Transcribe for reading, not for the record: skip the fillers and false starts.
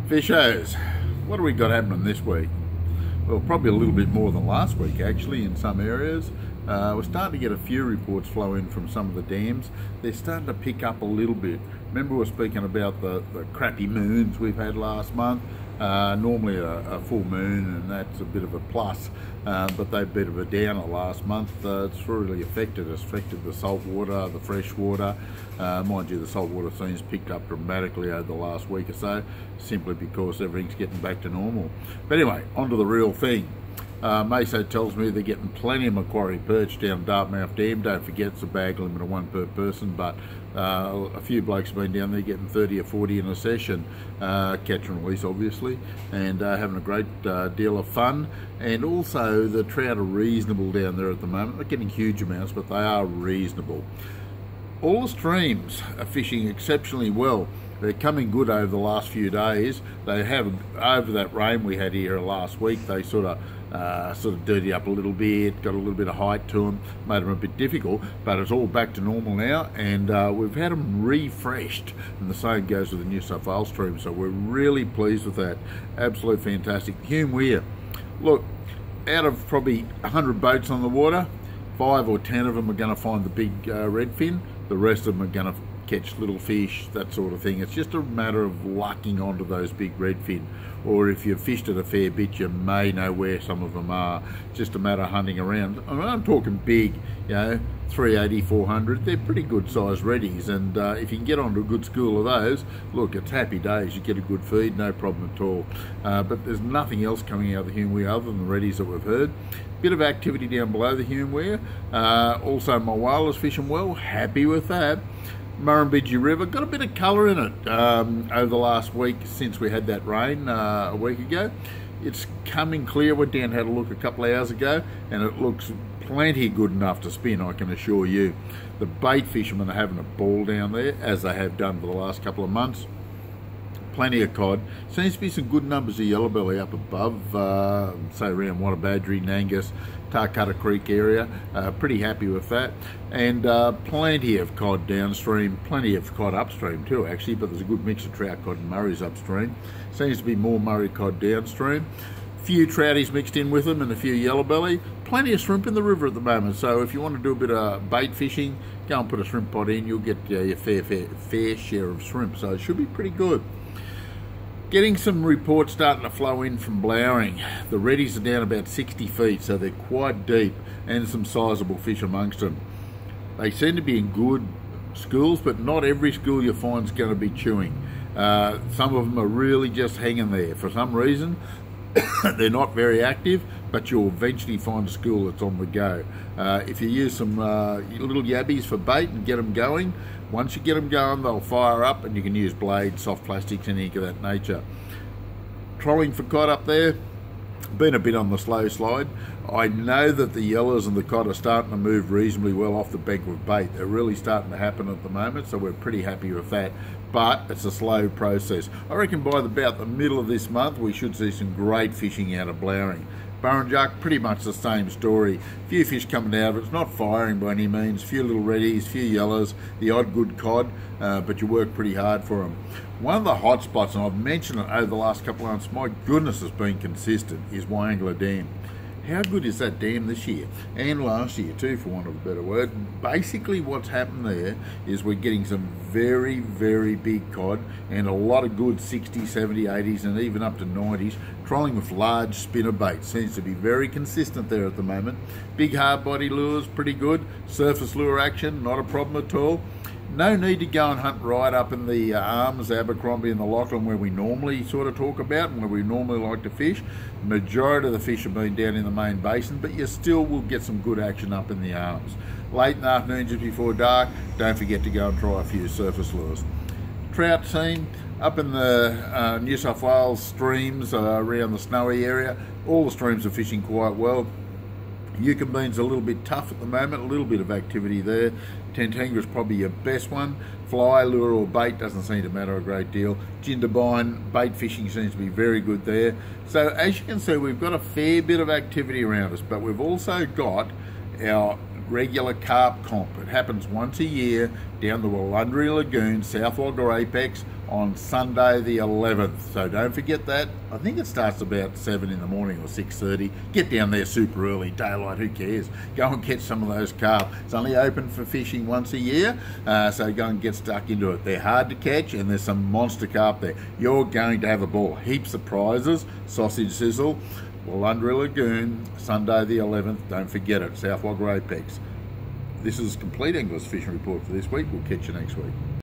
Fishers, what do we got happening this week? Well, probably a little bit more than last week actually in some areas. We're starting to get a few reports flow in from some of the dams. They're starting to pick up a little bit. Remember we were speaking about the crappy moons we've had last month. Normally a full moon, and that's a bit of a plus, but they've been a bit of a downer last month. It's really affected us, affected the salt water, the fresh water. Mind you, the salt water scene's picked up dramatically over the last week or so, simply because everything's getting back to normal. But anyway, on to the real thing. Meso tells me they're getting plenty of Macquarie perch down Dartmouth Dam. Don't forget it's a bag limit of 1 per person, but a few blokes have been down there getting 30 or 40 in a session, catch and release obviously, and having a great deal of fun. And also the trout are reasonable down there at the moment. Not getting huge amounts, but they are reasonable. All the streams are fishing exceptionally well. They're coming good over the last few days. They have, over that rain we had here last week, they sort of dirty up a little bit, got a little bit of height to them, made them a bit difficult, but it's all back to normal now, and we've had them refreshed, and the same goes with the New South Wales stream, so we're really pleased with that. Absolutely fantastic. Hume Weir, look, out of probably 100 boats on the water, 5 or 10 of them are going to find the big redfin. The rest of them are going to catch little fish, that sort of thing. It's just a matter of lucking onto those big redfin, or if you've fished it a fair bit, you may know where some of them are. It's just a matter of hunting around. I mean, I'm talking big, you know, 380, 400. They're pretty good sized reddies, and if you can get onto a good school of those, look, it's happy days. You get a good feed, no problem at all. But there's nothing else coming out of the Hume Weir other than the reddies that we've heard. Bit of activity down below the Hume Weir. Also my whalers fishing well, happy with that. Murrumbidgee River got a bit of colour in it over the last week since we had that rain a week ago. It's coming clear. Went down and had a look a couple of hours ago, and it looks plenty good enough to spin, I can assure you. The bait fishermen are having a ball down there, as they have done for the last couple of months. Plenty of cod. Seems to be some good numbers of yellowbelly up above, say around Wattabadgery, Nangus, Tarcutta Creek area. Pretty happy with that. And plenty of cod downstream, plenty of cod upstream too actually, but there's a good mix of trout cod and Murray's upstream. Seems to be more Murray cod downstream. Few trouties mixed in with them and a few yellowbelly. Plenty of shrimp in the river at the moment, so if you want to do a bit of bait fishing, go and put a shrimp pot in, you'll get your fair share of shrimp, so it should be pretty good. Getting some reports starting to flow in from Blowering. The reddies are down about 60 feet, so they're quite deep, and some sizable fish amongst them. They seem to be in good schools, but not every school you find is going to be chewing. Some of them are really just hanging there. For some reason, they're not very active, but you'll eventually find a school that's on the go. If you use some little yabbies for bait and get them going, once you get them going, they'll fire up, and you can use blades, soft plastics, anything of that nature. Trolling for cod up there, been a bit on the slow slide. I know that the yellows and the cod are starting to move reasonably well off the bank with bait. They're really starting to happen at the moment, so we're pretty happy with that. But it's a slow process. I reckon by about the middle of this month, we should see some great fishing out of Blowering. Burrinjuck, pretty much the same story. Few fish coming out, it's not firing by any means. Few little reddies, few yellows, the odd good cod, but you work pretty hard for them. One of the hot spots, and I've mentioned it over the last couple of months, my goodness has been consistent, is Wyangler Dam. How good is that dam this year? And last year too, for want of a better word. Basically what's happened there is we're getting some very, very big cod and a lot of good 60s, 70s, 80s and even up to 90s. Trolling with large spinner bait seems to be very consistent there at the moment. Big hard body lures, pretty good. Surface lure action, not a problem at all. No need to go and hunt right up in the Arms, Abercrombie and the Lachlan where we normally sort of talk about and where we normally like to fish. The majority of the fish have been down in the main basin, but you still will get some good action up in the Arms. Late in the afternoon just before dark, don't forget to go and try a few surface lures. Trout scene up in the New South Wales streams around the Snowy area. All the streams are fishing quite well. Yucumbene's a little bit tough at the moment, a little bit of activity there. Tentanga's probably your best one. Fly, lure or bait doesn't seem to matter a great deal. Jindabyne, bait fishing seems to be very good there. So as you can see, we've got a fair bit of activity around us, but we've also got our regular carp comp. It happens once a year down the Wallundri Lagoon, South Wagga Apex, on Sunday the 11th. So don't forget that. I think it starts about 7 in the morning or 6:30. Get down there super early, daylight, who cares? Go and catch some of those carp. It's only open for fishing once a year, so go and get stuck into it. They're hard to catch and there's some monster carp there. You're going to have a ball. Heaps of prizes, sausage sizzle, Wallundra Lagoon, Sunday the 11th. Don't forget it, South Wagga Apex. This is Compleat Angler's Fishing Report for this week. We'll catch you next week.